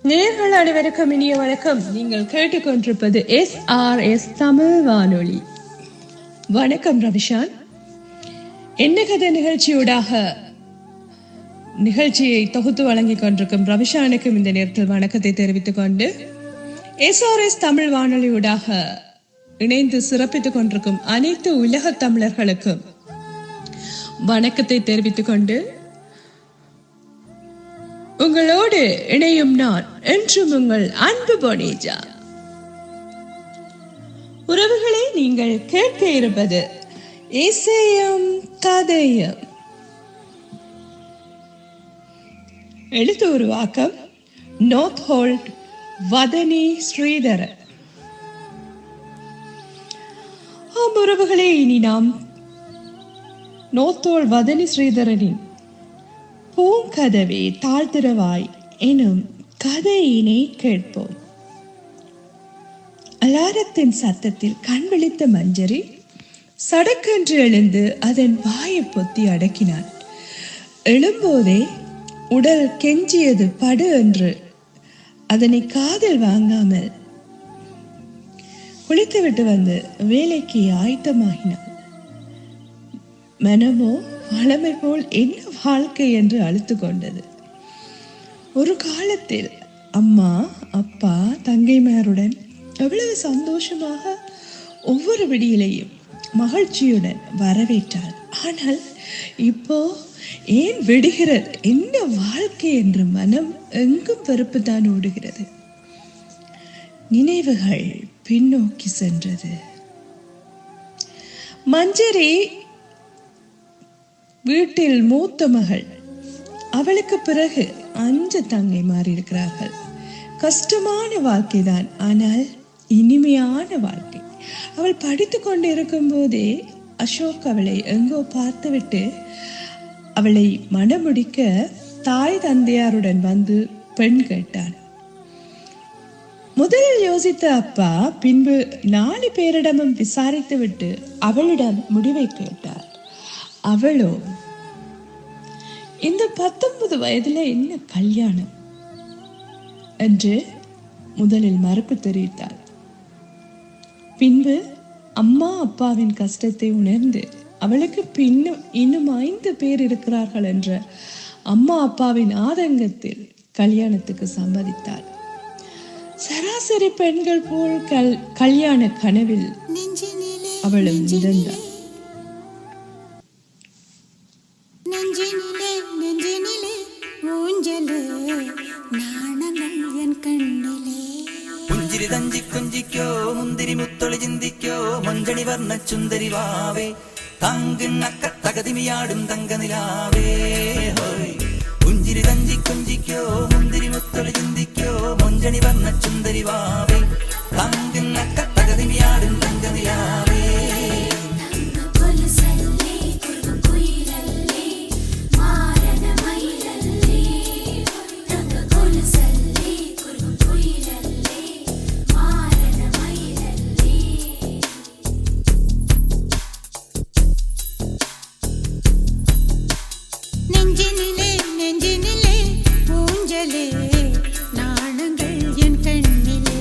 நேயர்கள் அனைவருக்கும் இனிய வணக்கம். நீங்கள் கேட்டுக்கொண்டிருப்பது SRS தமிழ் வானொலி. வணக்கம் ரவிஷான். என்ன கதை நிகழ்ச்சியூடாக நிகழ்ச்சியை தொகுத்து வழங்கிக் கொண்டிருக்கும் ரவிஷானுக்கும் இந்த நேரத்தில் வணக்கத்தை தெரிவித்துக் கொண்டு, SRS தமிழ் வானொலியூடாக இணைந்து சிறப்பித்துக் கொண்டிருக்கும் அனைத்து உலக தமிழர்களுக்கும் வணக்கத்தை தெரிவித்துக் கொண்டு, உங்களோடு இணையும் நான் என்றும் உங்கள் அன்பு பொனேஜா. உறவுகளே, நீங்கள் கேட்க இருப்பது இசையும் கதையும். எழுத்து உருவாக்கம் நார்த் ஹோல்ட் வதனி ஸ்ரீதரன். உறவுகளே, இனி நாம் நார்த் ஹோல்ட் வதனி ஸ்ரீதரனின் பூங்கதவே தாழ்த்திரவாய் எனும் கதையினை கேட்போம். அலாரத்தின் சத்தத்தில் கண் விழித்த மஞ்சரி சடக்கென்று எழுந்து அதன் வாயை பொத்தி அடக்கினாள். எழும்போதே உடல் கெஞ்சியது படு என்று அதனை காதில் வாங்காமல் குளித்துவிட்டு வந்து வேலைக்கு ஆயத்தமாகினாள். மனமோ வளமை போல் என்ன வாழ்க்கை என்று அழுத்து கொண்டது. ஒரு காலத்தில் அம்மா அப்பா தங்கைமாருடன் எவ்வளவு சந்தோஷமாக ஒவ்வொரு விடியிலையும் மகிழ்ச்சியுடன் வரவேற்றாள். ஆனால் இப்போ ஏன் விடுகிறது, என்ன வாழ்க்கை என்று மனம் எங்கும் வெறுப்பு தான் ஓடுகிறது. நினைவுகள் பின்னோக்கி சென்றது. மஞ்சரி வீட்டில் மூத்த மகள். அவளுக்கு பிறகு 5 தங்கை மாறி இருக்கிறார்கள். கஷ்டமான வாழ்க்கைதான், ஆனால் இனிமையான வாழ்க்கை. அவள் படித்து கொண்டு இருக்கும் போதே அசோக் அவளை எங்கோ பார்த்துவிட்டு அவளை மணமுடிக்க தாய் தந்தையாருடன் வந்து பெண் கேட்டான். முதலில் யோசித்த அப்பா பின்பு 4 பேரிடமும் விசாரித்து விட்டு அவளிடம் முடிவை கேட்டார். அவளோ இந்த 19 வயதுல என்ன கல்யாணம் என்று முதலில் மறுப்பு தெரிவித்தாள். பின்பு அம்மா அப்பாவின் கஷ்டத்தை உணர்ந்து அவளுக்கு இன்னும் 5 பேர் இருக்கிறார்கள் என்ற அம்மா அப்பாவின் ஆதங்கத்தில் கல்யாணத்துக்கு சம்மதித்தாள். சராசரி பெண்கள் போல் கல்யாண கனவில் அவளும் மிதந்தாள். പുഞ്ചിരി കുഞ്ചിക്കോ മുന്തിരി മുത്തൊളി ചിന്തിക്കോ മഞ്ചണി വർണ്ണ ചുന്ദരി വാവേ തങ്കിണ്ണക്ക തകതിമിയാടും തങ്കനിലാവേ. പുഞ്ചിരി തഞ്ചി കുഞ്ചിക്കോ മുന്തിരി മുത്തൊളി ചിന്തിക്കോ മഞ്ചണി വർണ്ണ ചുന്ദരി വാവേ തങ്കിണ്ണക്ക തകതിമിയാടും തങ്കനിലാവേ. நெஞ்சினிலே பூஞ்சலே நாணங்கள் என் கண்ணிலே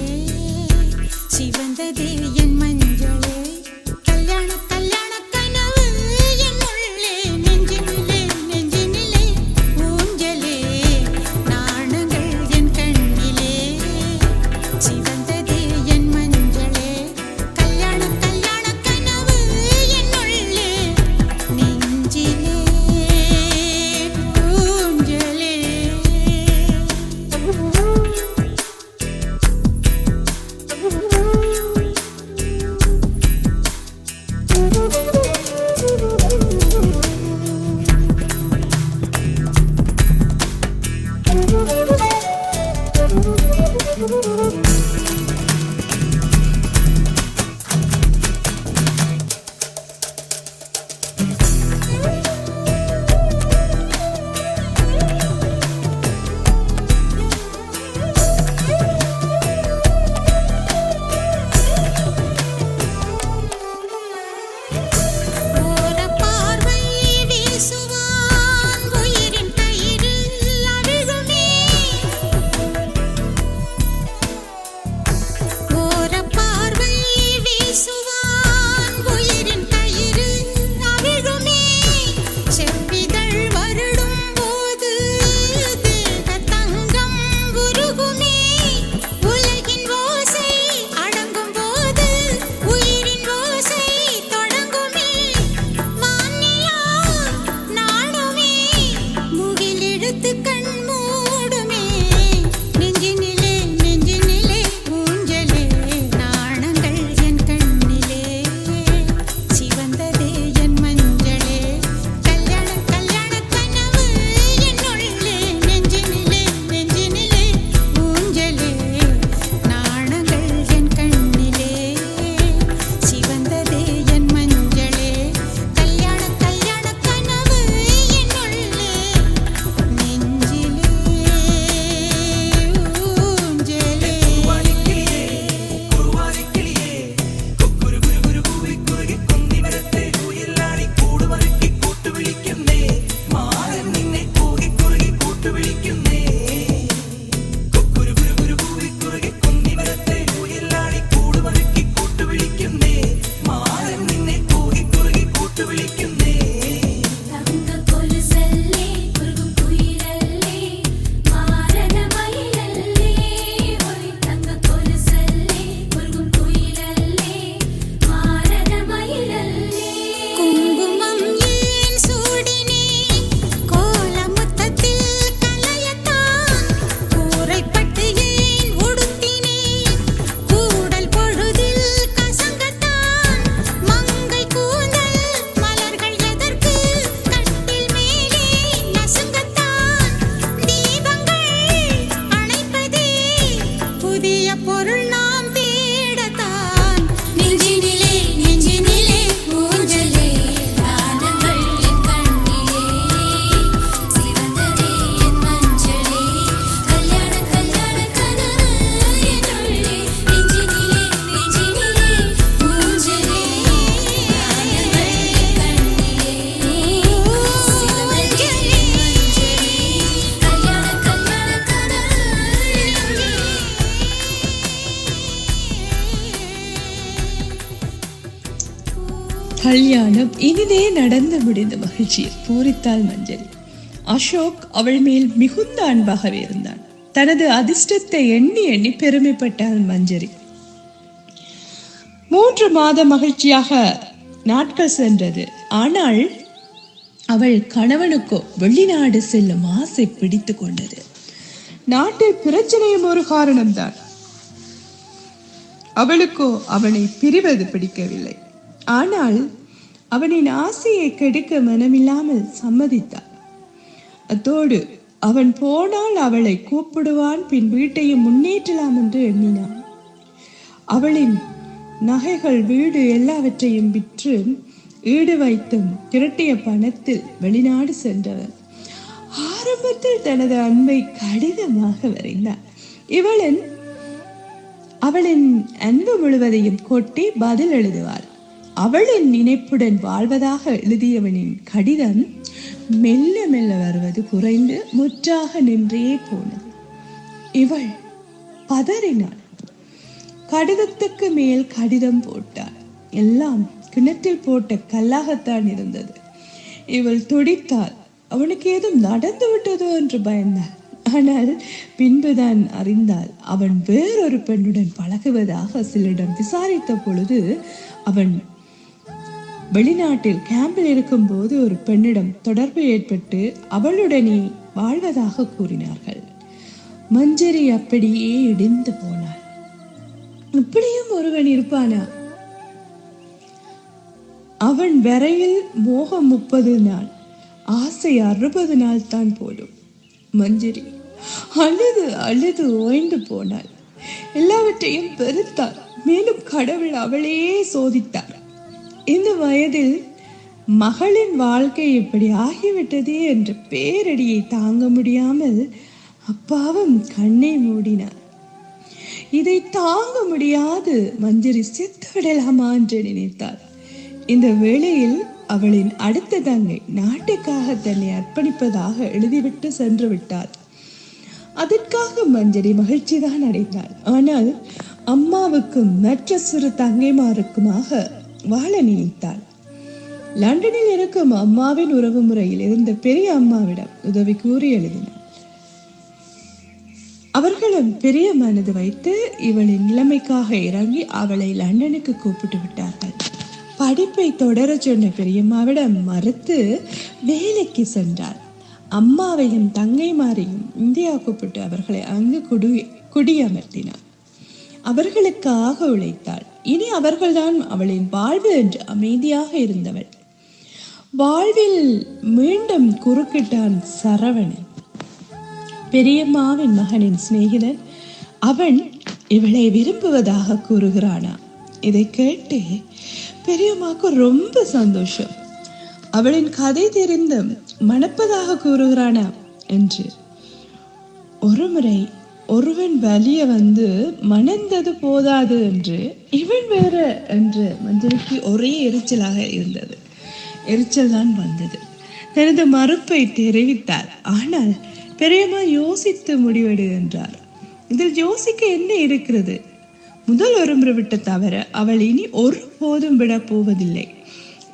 புதிய பொருள் நாம் தேடத்தான் நெஞ்சினிலே நெஞ்சினிலே ஊஞ்சலே கானங்கள் என் கண்ணிலே சிவந்ததே என் மஞ்சளே கல்யாண கல்யாண கனவு என்னுள்ளே நெஞ்சினிலே நெஞ்சினிலே ஊஞ்சலே கானங்கள் என் கண்ணிலே சிவந்ததே என் மஞ்சளே கல்யாண கல்யாண கனவு என்னுள்ளே. கல்யாணம் இனிதே நடந்து முடிந்த மகிழ்ச்சியில் பூரித்தாள் மஞ்சரி. அசோக் அவள் மேல் மிகுந்த அன்பாகவே இருந்தான். தனது அதிர்ஷ்டத்தை எண்ணி எண்ணி பெருமைப்பட்டாள் மஞ்சரி. 3 மாத மகிழ்ச்சியாக நாட்கள் சென்றது. ஆனால் அவள் கணவனுக்கோ வெளிநாடு செல்லும் ஆசை பிடித்து கொண்டது. நாட்டில் பிரச்சனையும் ஒரு காரணம்தான். அவளுக்கோ அவனை பிரிவது பிடிக்கவில்லை. ஆனால் அவனின் ஆசையை கெடுக்க மனமில்லாமல் சம்மதித்தாள். அத்தோடு அவன் போனால் அவளை கூப்பிடுவான், பின் வீட்டையும் முன்னேற்றலாம் என்று எண்ணினான். அவளின் நகைகள், வீடு எல்லாவற்றையும் விற்று ஈடு வைத்தும் திரட்டிய பணத்தில் வெளிநாடு சென்றவன் ஆரம்பத்தில் தனது அன்பை கடிதமாக வரைந்தார். அவளின் அன்பு முழுவதையும் கொட்டி பதில் எழுதுவாள். அவளின் நினைப்புடன் வாழ்வதாக எழுதியவனின் கடிதம் மெல்ல மெல்ல வருவது குறைந்து முற்றாக நின்றே போனது. இவள் பதறினாள். கடிதத்துக்கு மேல் கடிதம் போட்டாள். எல்லாம் கிணற்றில் போட்ட கல்லாகத்தான் இருந்தது. இவள் துடித்தாள். அவனுக்கு ஏதும் நடந்து விட்டதோ என்று பயந்தாள். ஆனால் பின்புதான் அறிந்தாள், அவன் வேறொரு பெண்ணுடன் பழகுவதாக சிலரிடம் விசாரித்த பொழுது அவன் வெளிநாட்டில் கேம்பில் இருக்கும் போது ஒரு பெண்ணிடம் தொடர்பு ஏற்பட்டு அவளுடனே வாழ்வதாக கூறினார்கள். மஞ்சரி அப்படியே இடிந்து போனாள். இப்படியும் ஒருவன் இருப்பானா? அவன் வரையில் மோகம் 30 நாள், ஆசை 60 நாள் தான் போடும். மஞ்சரி அழுது அழுது ஓய்ந்து போனாள். எல்லாவற்றையும் பெருத்தாள். மேலும் கடவுள் அவளையே சோதித்தார். இந்த வயதில் மகளின் வாழ்க்கை இப்படி ஆகிவிட்டதே என்ற பேரடியை தாங்க முடியாமல் அப்பாவும் கண்ணை மூடினார். இதை தாங்க முடியாது மஞ்சரி செத்து விடலாமா என்று நினைத்தாள். இந்த வேளையில் அவளின் அடுத்த தங்கை நாட்டுக்காக தன்னை அர்ப்பணிப்பதாக எழுதிவிட்டு சென்று விட்டாள். அதற்காக மஞ்சரி மகிழ்ச்சி தான் அடைந்தாள். ஆனால் அம்மாவுக்கும் மற்ற சிறு தங்கைமாருக்குமாக வாழ நினைத்தாள். லண்டனில் இருக்கும் அம்மாவின் உறவு முறையில் இருந்த பெரிய அம்மாவிடம் உதவி கூறி எழுதினாள். அவர்களும் பெரிய மனது வைத்து இவளின் நிலைமைக்காக இறங்கி அவளை லண்டனுக்கு கூப்பிட்டு விட்டார்கள். படிப்பை தொடர சொன்ன பெரியம்மாவிடம் மறுத்து வேலைக்கு சென்றாள். அம்மாவையும் தங்கைமாரையும் இந்தியா கூப்பிட்டு அவர்களை அங்கு குடியமர்த்தினாள். அவர்களுக்காக உழைத்தாள். இனி அவர்கள்தான் அவளின் வாழ்வு என்று அமைதியாக இருந்தவள். வாழ்வில் மீண்டும் குறுக்கிட்டான் சரவணன், பெரியம்மாவின் மகனின் சிநேகிதன். அவன் இவளை விரும்புவதாக கூறுகிறானா. இதை கேட்டு பெரியம்மாவுக்கு ரொம்ப சந்தோஷம். அவளின் கதை தெரிந்து மணப்பதாக கூறுகிறானா என்று. ஒருமுறை ஒருவன் வலிய வந்து மணந்தது போதாது என்று இவன் வேற என்று மஞ்சரிக்கு ஒரே எரிச்சலாக இருந்தது. எரிச்சல் தான் வந்தது. தனது மறுப்பை தெரிவித்தார். ஆனால் பெரியம்மா யோசித்து முடிவெடு என்றார். இதில் யோசிக்க என்ன இருக்கிறது? முதல் ஒரு முறை விட்ட தவிர அவள் இனி ஒருபோதும் விட போவதில்லை.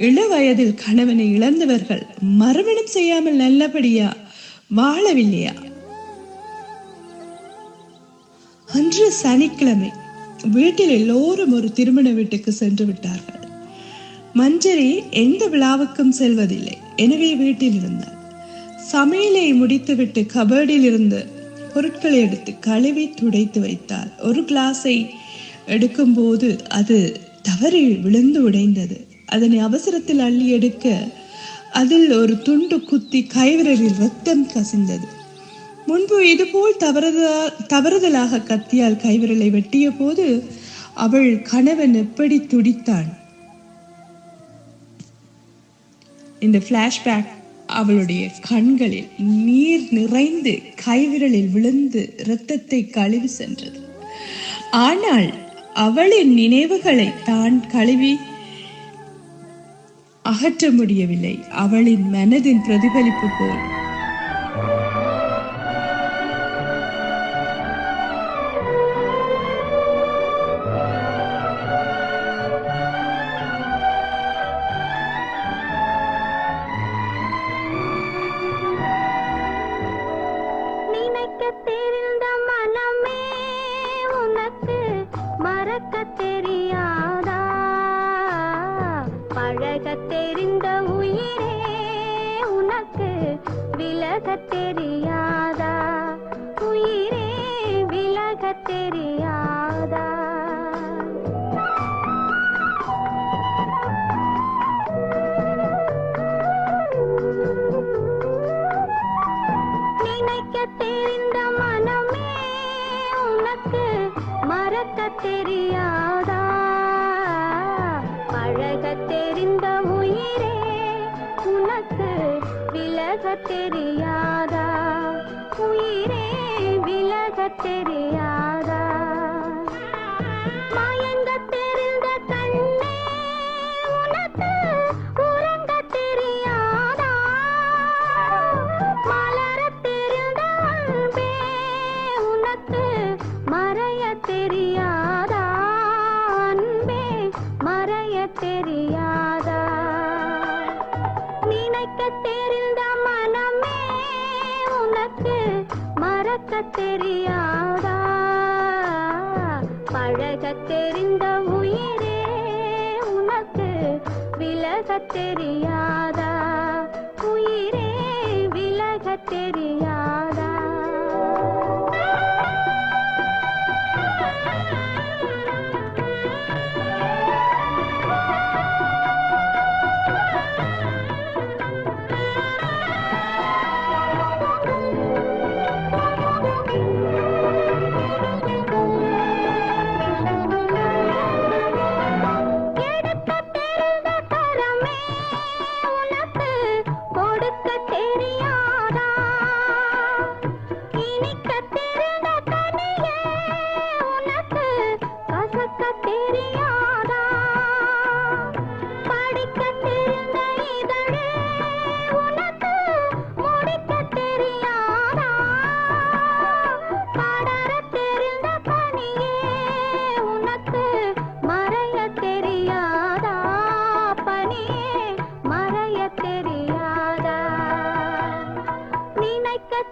இள வயதில் கணவனை இழந்தவர்கள் மறுமணம் செய்யாமல் நல்லபடியா வாழவில்லையா? அன்று சனிக்கிழமை வீட்டில் எல்லோரும் ஒரு திருமண வீட்டுக்கு சென்று விட்டார்கள். மஞ்சரி எந்த விழாவுக்கும் செல்வதில்லை. எனவே வீட்டில் இருந்தார். சமையலை முடித்துவிட்டு கபடியில் இருந்து பொருட்களை எடுத்து கழுவி துடைத்து வைத்தார். ஒரு கிளாஸை எடுக்கும் போது அது தவறி விழுந்து உடைந்தது. அதனை அவசரத்தில் அள்ளி எடுக்க அதில் ஒரு துண்டு குத்தி கைவிரலில் ரத்தம் கசிந்தது. முன்பு இதுபோல் தவறுதலாக கத்தியால் கைவிரலை வெட்டிய போது அவள் கணவன் எப்படி துடித்தான். இந்த பிளாஷ்பேக் அவளுடைய கண்களில் நீர் நிறைந்து கைவிரலில் விழுந்து இரத்தத்தை கழுவி சென்றது. ஆனால் அவளின் நினைவுகளை தான் கழுவி அகற்ற முடியவில்லை. அவளின் மனதின் பிரதிபலிப்பு போல் தெரிந்த மனமே உனக்கு மறக்க தெரியாதா, பழக தெரிந்த உயிரே உனக்கு விலக தெரியாதா, உயிரே விலக தெரியாதா. தெரிந்த மனமே உனக்கு மறக்க தெரியாதா, பழக தெரிந்த உயிரே உனக்கு விலக தெரியாதா, உயிரே விலக தெரியாதா. மயங்க தெரிந்த கண்ணே உனக்கு உறங்க தெரியாதா, மலர தெரிந்த அன்பே உனக்கு மறைய தெரியாதா, அன்பே மறைய தெரியாதா. நினைக்க தெரிந்த மனமே உனக்கு மறக்க தெரியாதா, பழக தெரிந்த உயிரே உனக்கு விலக தெரியாதா, உயிரே விலக தெரியாதா.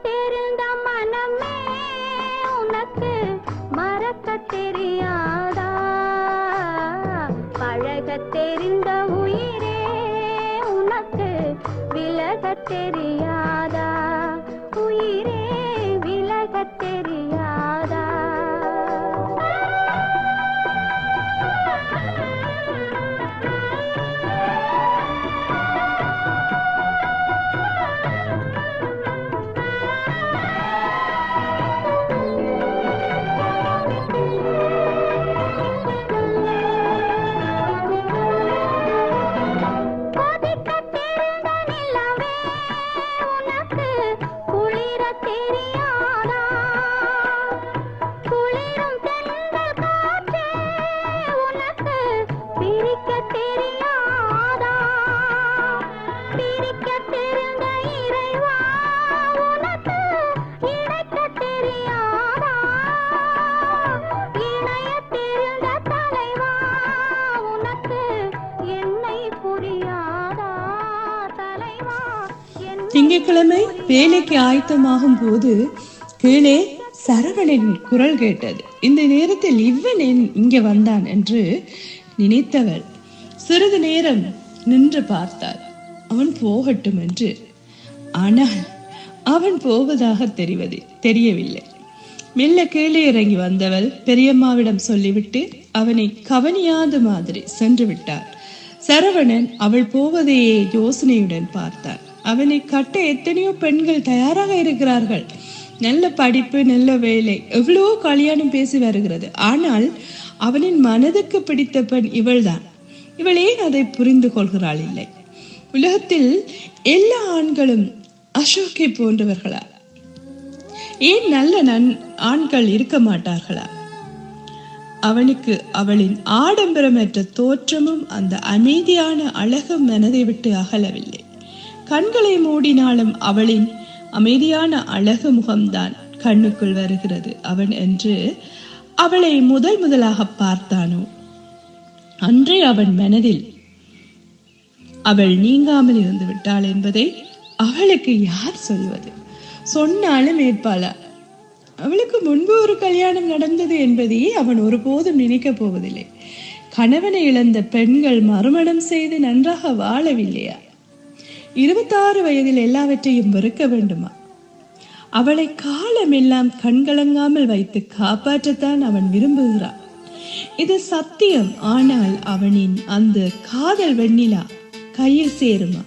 தெரிந்த மனமே உனக்கு மறக்க தெரியாதா, பழக தெரிந்த உயிரே உனக்கு விலக தெரியாதா, உயிரே விலக தெரியாதா. திங்கட்கிழமை வேலைக்கு ஆயத்தமாகும் போது கீழே சரவணன் குரல் கேட்டது. இந்த நேரத்தில் இவன் இங்கே வந்தான் என்று நினைத்தவள் சிறிது நேரம் நின்று பார்த்தாள். அவன் போகட்டும் என்று. ஆனால் அவன் போவதாக தெரியவில்லை. மெல்ல கீழே இறங்கி வந்தவள் பெரியம்மாவிடம் சொல்லிவிட்டு அவனை கவனியாத மாதிரி சென்று விட்டார். சரவணன் அவள் போவதையே யோசனையுடன் பார்த்தார். அவனை கட்ட எத்தனையோ பெண்கள் தயாராக இருக்கிறார்கள். நல்ல படிப்பு, நல்ல வேலை, எவ்வளவோ கல்யாணம் பேசி வருகிறது. ஆனால் அவனின் மனதுக்கு பிடித்த பெண் இவள்தான். இவள் ஏன் அதை புரிந்து கொள்கிறாள்? இல்லை. உலகத்தில் எல்லா ஆண்களும் அசோக்கை போன்றவர்களா? ஏன் நல்ல ஆண்கள் இருக்க மாட்டார்களா? அவனுக்கு அவளின் ஆடம்பரமற்ற தோற்றமும் அந்த அமைதியான அழகு மனதை விட்டு அகலவில்லை. கண்களை மூடினாலும் அவளின் அமைதியான அழகு முகம்தான் கண்ணுக்குள் வருகிறது. அவன் என்று அவளை முதலாக பார்த்தானோ அன்றே அவன் மனதில் அவள் நீங்காமல் இருந்து விட்டாள் என்பதை அவளுக்கு யார் சொல்வது? சொன்னாலும் ஏற்பாளா? அவளுக்கு முன்பு ஒரு கல்யாணம் நடந்தது என்பதையே அவன் ஒருபோதும் நினைக்கப் போவதில்லை. கணவனை இழந்த பெண்கள் மறுமணம் செய்து நன்றாக வாழவில்லையா? 26 வயதில் எல்லாவற்றையும் வெறுக்க வேண்டுமா? அவளை காலமெல்லாம் கண்கலங்காமல் வைத்து காப்பாற்றத்தான் அவன் விரும்புகிறான். இது சத்தியம். ஆனால் அவனின் அந்த காதல் வெண்ணிலா கையில் சேருமா?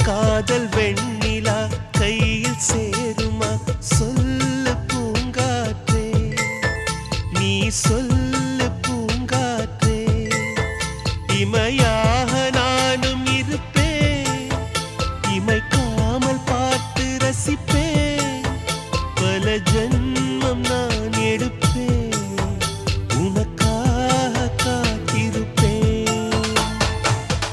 காதல் வெண்ணிலா கையில் சேருமா? சொல்லு பூங்காற்றே, நீ சொல்லு பூங்காற்றே. இமையாக நானும் இருப்பேன், இமைக்காமல் பார்த்து ரசிப்பேன். பல ஜன்மம் நான் எடுப்பேன், உனக்காக காத்திருப்பேன்.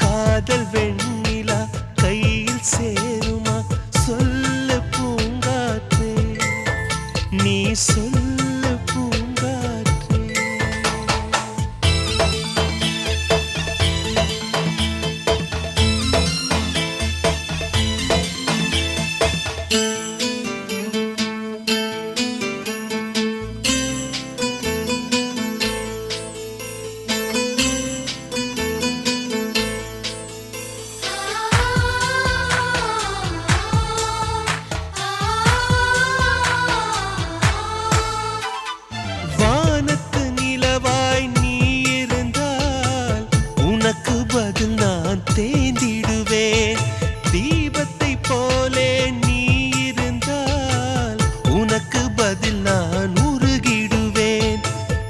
காதல் வெண்ணிலா கையில் சேருமா? சொல்லு பூங்காற்றே, நீ சொல்லு பூங்காற்றே. வானத்து நிலவாய் நீ இருந்தால் உனக்கு பதில் நான் தேர்ந்திடுவேன். தீபத்தை போலே நீ இருந்தால் உனக்கு பதில் நான் உருகிடுவேன்.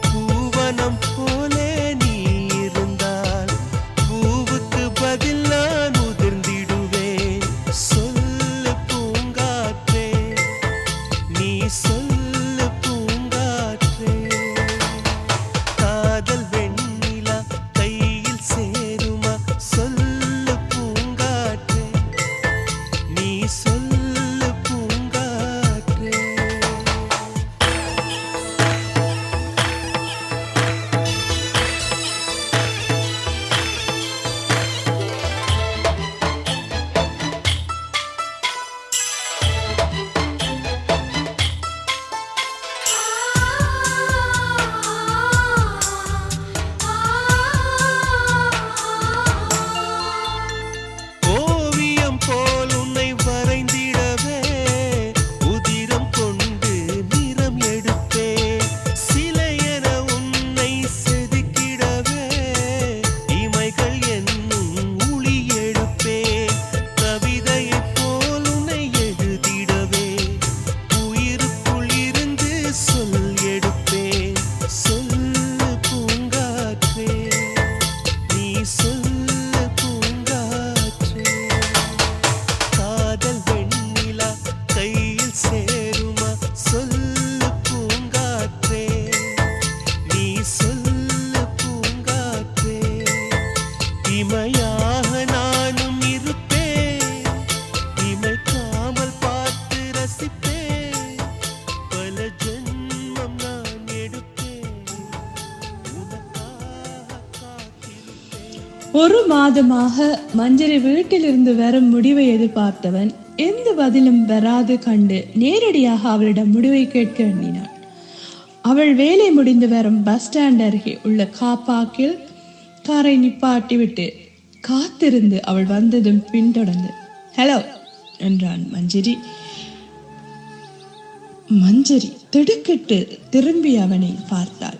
பூவனம் போலே நீ இருந்தால் பூவுக்கு பதில் நான் உதிர்ந்திடுவேன். சொல்லு பூங்காற்றே, நீ சொல்லு பூங்காற்றே. காதல் வெண்ணிலா கையில் சேருமா? சொல்லு பூங்காற்றே, நீ சொல்லு பூங்காற்றே. ஓவியம் போல் உன்னை வரைந்திடவே உதிரம் கொண்டு நிறம் எடுப்பேன். சிலையென உன்னை செதுக்கிடவே இமைகள் என்னும் ஒளி எடுப்பேன். கவிதையைப் போல் உன்னை எழுதிடவே உயிருக்குள் இருந்து சொல் எடுப்பேன். சொல்லு பூங்காற்றே, நீ சொல்லு பூங்காற்றே. காதல் வெண்ணிலா கையில் சேருமா? சொல்லு பூங்காற்றே, நீ சொல்லு பூங்காற்றே. இமையாக நானும் இருப்பேன், இமைக்காமல் பார்த்து ரசிப்பேன். பல ஜன்மம் நான் எடுப்பேன், உனக்காக காத்திருப்பேன். ஒரு மாதமாக மஞ்சரி வீட்டிலிருந்து வரும் முடிவை எதிர்பார்த்தவன் எந்த பதிலும் வராது கண்டு நேரடியாக அவளிடம் முடிவை கேட்க எண்ணினான். அவள் வேலை முடிந்து வரும் பஸ் ஸ்டாண்ட் அருகே உள்ள காப்பாக்கில் காரை நிப்பாட்டி விட்டு காத்திருந்து அவள் வந்ததும் பின்தொடர்ந்து ஹலோ என்றான் மஞ்சரி. மஞ்சரி திடுக்கிட்டு திரும்பி அவனை பார்த்தாள்.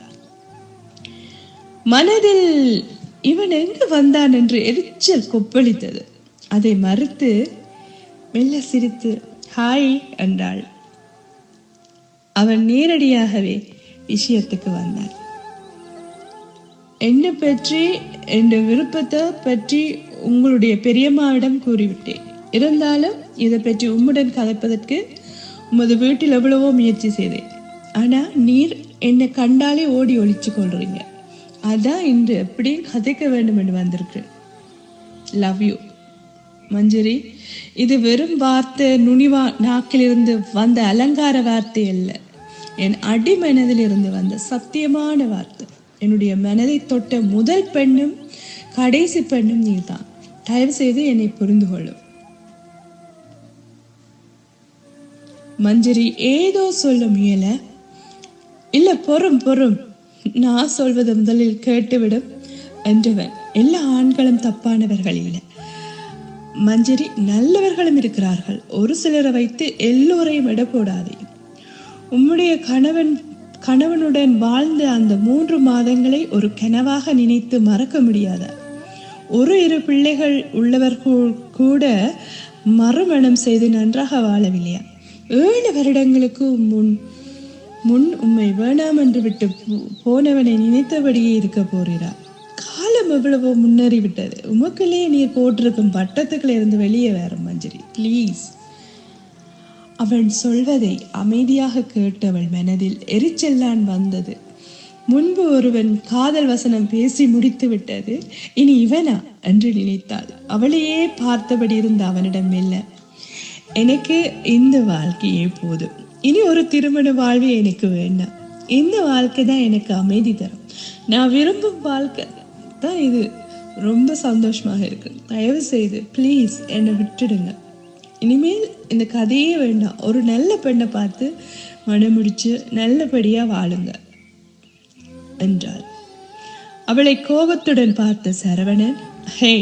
மனதில் இவன் எங்கு வந்தான் என்று எரிச்சல் கொப்பளித்தது. அதை மறுத்து மெல்ல சிரித்து ஹாய் என்றாள். அவன் நேரடியாகவே விஷயத்துக்கு வந்தான். என்னை பற்றி என் விருப்பத்தை பற்றி உங்களுடைய பெரியம்மாவிடம் கூறிவிட்டேன். இருந்தாலும் இதை பற்றி உம்முடன் கதைப்பதற்கு உமது வீட்டில் எவ்வளவோ முயற்சி செய்தேன். ஆனா நீர் என்னை கண்டாலே ஓடி ஒழிச்சு கொள்றீங்க. அதான் இன்று எப்படியும் கதைக்க வேண்டும் என்று வந்திருக்கு. லவ் யூ மஞ்சரி. இது வெறும் வார்த்தை, நுனிவா நாக்கிலிருந்து வந்த அலங்கார வார்த்தை அல்ல, என் அடிமனதில் இருந்து வந்த சத்தியமான வார்த்தை. என்னுடைய மனதை தொட்ட முதல் பெண்ணும் கடைசி பெண்ணும் நீதான். தயவு செய்து என்னை புரிந்து கொள்ளும். மஞ்சரி ஏதோ சொல்ல முயல. இல்ல பொறும், நான் சொல்வது முதலில் கேட்டுவிடும் என்றவன். எல்லா ஆண்களும் தப்பானவர்கள் இல்லை மஞ்சரி, நல்லவர்களும் இருக்கிறார்கள். ஒரு சிலரை வைத்து எல்லோரையும் எடை போடாதே. உம்முடைய கணவனுடன் வாழ்ந்த அந்த 3 மாதங்களை ஒரு கனவாக நினைத்து மறக்க முடியாத ஒரு 2 பிள்ளைகள் உள்ளவர்கள் கூட மறுமணம் செய்து நன்றாக வாழவில்லையா? 7 வருடங்களுக்கு முன் உம்மை வேணாம் என்று விட்டு போனவனை நினைத்தபடியே இருக்க போறீரா? காலம் எவ்வளவோ முன்னேறிவிட்டது. உமக்குள்ளே நீர் போட்டிருக்கும் பட்டத்துக்களை இருந்து வெளியே வர மஞ்சரி ப்ளீஸ். அவன் சொல்வதை அமைதியாக கேட்டவள் மனதில் எரிச்செல்லான் வந்தது. முன்பு ஒருவன் காதல் வசனம் பேசி முடித்து விட்டது, இனி இவனா என்று நினைத்தாள். அவளையே பார்த்தபடி இருந்த அவனிடம் மெல்ல, எனக்கு இந்த வாழ்க்கையே போதும், இனி ஒரு திருமண வாழ்வே எனக்கு வேண்டாம். இந்த வாழ்க்கை தான் எனக்கு அமைதி தரும். நான் விரும்பும் வாழ்க்கை தான் இது. ரொம்ப சந்தோஷமாக இருக்கு. தயவு செய்து ப்ளீஸ் என்னை விட்டுடுங்க. இனிமேல் இந்த கதையே வேண்டாம். ஒரு நல்ல பெண்ணை பார்த்து மனம் முடிச்சு நல்லபடியா வாழுங்க என்றாள். அவளை கோபத்துடன் பார்த்த சரவணன், ஹே,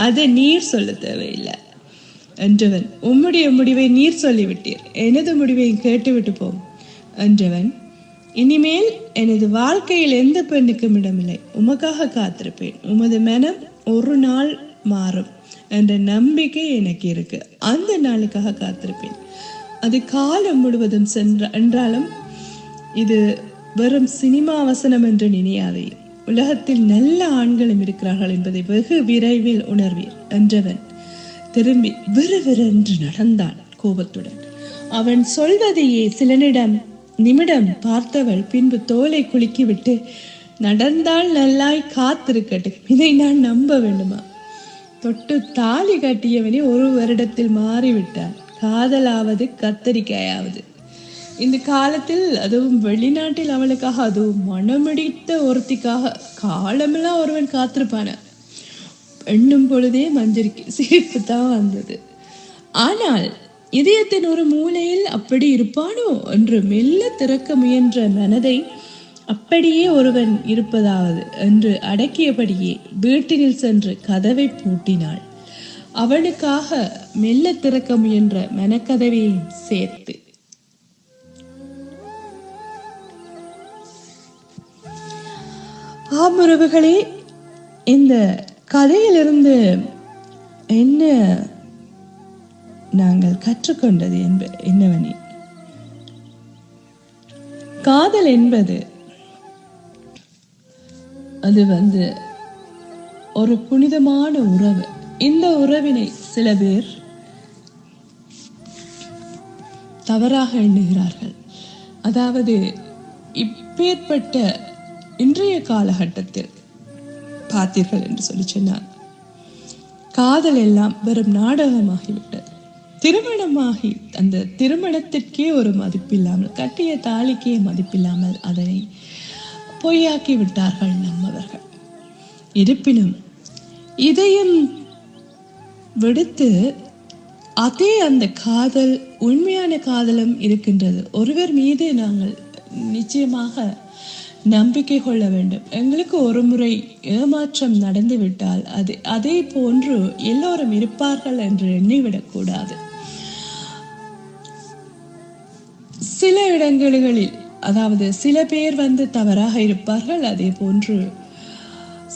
அதை நீர் சொல்ல தேவையில்லை என்றவன். உம்முடைய முடிவை நீர் சொல்லிவிட்டீர், எனது முடிவை கேட்டுவிட்டு போம் என்றவன். இனிமேல் எனது வாழ்க்கையில் எந்த பெண்ணுக்கும் இடமில்லை. உமக்காக காத்திருப்பேன். உமது மனம் ஒரு நாள் மாறும் என்ற நம்பிக்கை எனக்கு இருக்கு. அந்த நாளுக்காக காத்திருப்பேன். அது காலம் முழுவதும் என்றாலும் இது வெறும் சினிமா வசனம் என்று நினையாதே. உலகத்தில் நல்ல ஆண்களும் இருக்கிறார்கள் என்பதை வெகு விரைவில் உணர்வீர் என்றவன் திரும்பி விறுவிறென்று நடந்தான் கோபத்துடன். அவன் சொல்வதையே சில நிமிடம் பார்த்தவள் பின்பு தோலை குலுக்கிவிட்டு, நடந்தால் நல்லாய் காத்திருக்கட்டும், இதை நான் நம்ப வேண்டுமா? தொட்டு தாலி கட்டியவனே 1 வருடத்தில் மாறிவிட்டான். காதலாவது கத்தரிக்காயாவது. இந்த காலத்தில், அதுவும் வெளிநாட்டில் அவளுக்காக, அதுவும் மனமிடித்த ஒருத்திக்காக காலமெல்லாம் ஒருவன் காத்திருப்பான. எண்ணும் பொழுதே மஞ்சரிக்கு சிரிப்பு தான் வந்தது. ஆனால் இதயத்தின் ஒரு மூலையில் அப்படி இருப்பானோ என்று மெல்ல திறக்க முயன்ற மனதை அப்படியே ஒருவன் இருப்பதாவது என்று அடக்கியபடியே வீட்டினில் சென்று கதவை பூட்டினாள். அவனுக்காக மெல்ல திறக்க முயன்ற மனக்கதவையும் சேர்த்து. ஆமுறவுகளே, இந்த கதையிலிருந்து என்ன நாங்கள் கற்றுக்கொண்டது என்னவெனில், காதல் என்பது அது ஒரு புனிதமான உறவு. இந்த உறவினை சில பேர் தவறாக எண்ணுகிறார்கள். அதாவது இப்பேற்பட்ட இன்றைய காலகட்டத்தில் பார்த்தீர்கள் என்று சொல்லி சொன்னார், காதல் எல்லாம் வெறும் நாடகமாகிவிட்டது. திருமணமாகி அந்த திருமணத்திற்கே ஒரு மதிப்பில்லாமல், கட்டிய தாலிக்கே மதிப்பில்லாமல் அதனை பொய்யாக்கி விட்டார்கள் நம்மவர்கள். இருப்பினும் இதையும் விடுத்து அதே அந்த காதல், உண்மையான காதலும் இருக்கின்றது. ஒருவர் மீது நாங்கள் நிச்சயமாக நம்பிக்கை கொள்ள வேண்டும். எங்களுக்கு ஒரு முறை ஏமாற்றம் நடந்துவிட்டால் அதே போன்று எல்லோரும் இருப்பார்கள் என்று எண்ணிவிடக் கூடாது. சில இடங்களில் அதாவது சில பேர் தவறாக இருப்பார்கள், அதே போன்று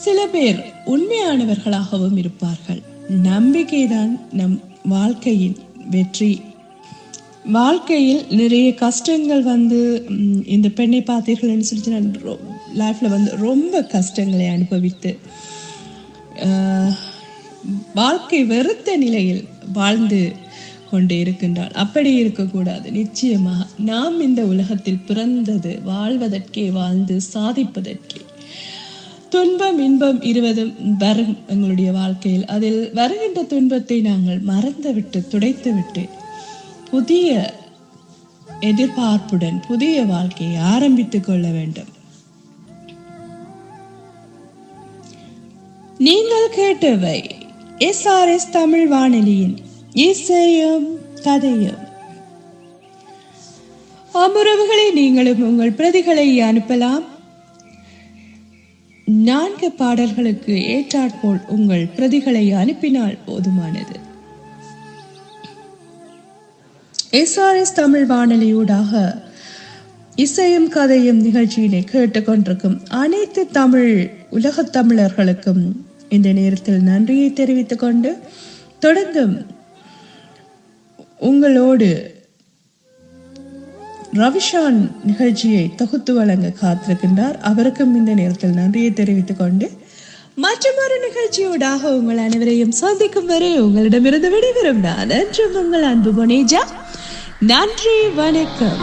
சில பேர் உண்மையானவர்களாகவும் இருப்பார்கள். நம்பிக்கைதான் நம் வாழ்க்கையின் வெற்றி. வாழ்க்கையில் நிறைய கஷ்டங்கள் இந்த பெண்ணை பார்த்தீர்கள்னு சொல்லி நான் லைஃப்ல ரொம்ப கஷ்டங்களை அனுபவித்து வாழ்க்கை வெறுத்த நிலையில் வாழ்ந்து கொண்டே இருக்கின்றாள். அப்படி இருக்கக்கூடாது. நிச்சயமாக நாம் இந்த உலகத்தில் பிறந்தது வாழ்வதற்கே, வாழ்ந்து சாதிப்பதற்கே. துன்பம் இன்பம் இருவதும் வரும் எங்களுடைய வாழ்க்கையில். அதில் வருகின்ற துன்பத்தை நாங்கள் மறந்துவிட்டு துடைத்துவிட்டு புதிய எதிர்பார்ப்புடன் புதிய வாழ்க்கையை ஆரம்பித்துக் கொள்ள வேண்டும். நீங்கள் கேட்டவை SRS தமிழ் வானொலியின் இசையும் கதையும். அமுறவுகளை நீங்களும் உங்கள் பிரதிகளை அனுப்பலாம். 4 பாடல்களுக்கு ஏற்றாற்போல் உங்கள் பிரதிகளை அனுப்பினால் போதுமானது. SRS தமிழ் வானொலியூடாக இசையும் கதையும் நிகழ்ச்சியினை கேட்டுக்கொண்டிருக்கும் அனைத்து உலகத் தமிழர்களுக்கும் இந்த நேரத்தில் நன்றியை தெரிவித்துக் கொண்டு தொடர்ந்தும் உங்களோடு ரவிஷான் நிகழ்ச்சியை தொகுத்து வழங்க காத்திருக்கின்றார். அவருக்கும் இந்த நேரத்தில் நன்றியை தெரிவித்துக் கொண்டு மற்றொரு நிகழ்ச்சியூடாக உங்கள் அனைவரையும் சந்திக்கும் வரை உங்களிடமிருந்து விடைபெறும் நான் என்றும் உங்கள் அன்பு பொனேஜா. நன்றி, வணக்கம்.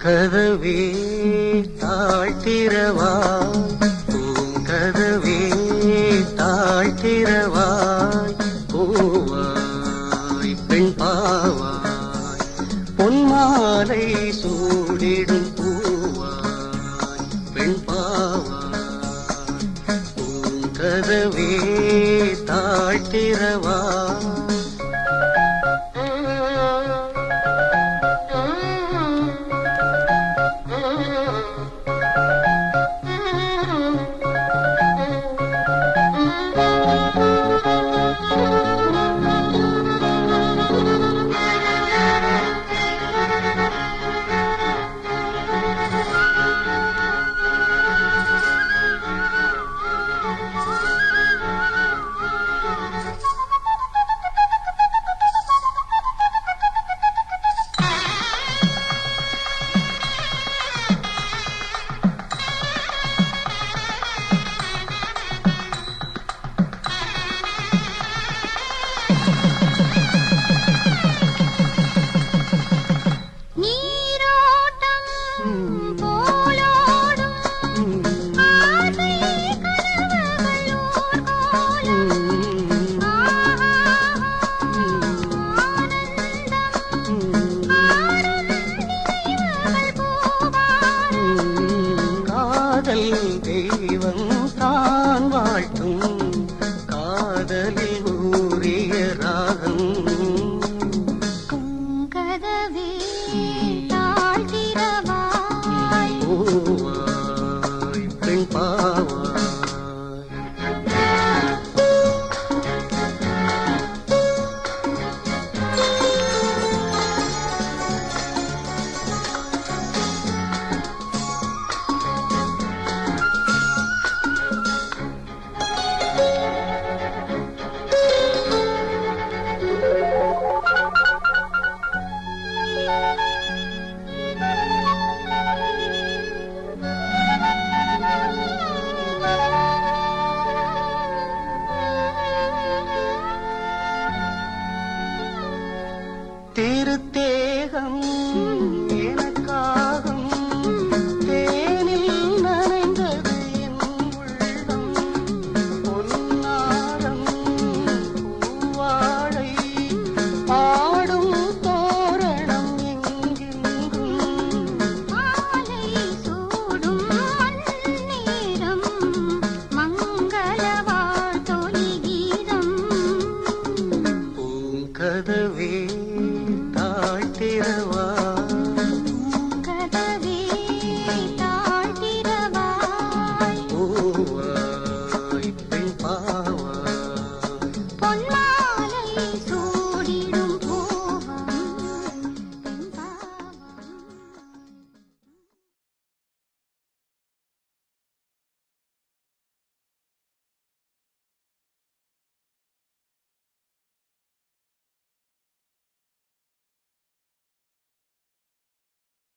கதவே தாழ்த்திரவாய், பூங்கதவே தாழ்த்திரவாய், பூவாய் பெண் பாவாய் பொன்மாலை சூடிடும்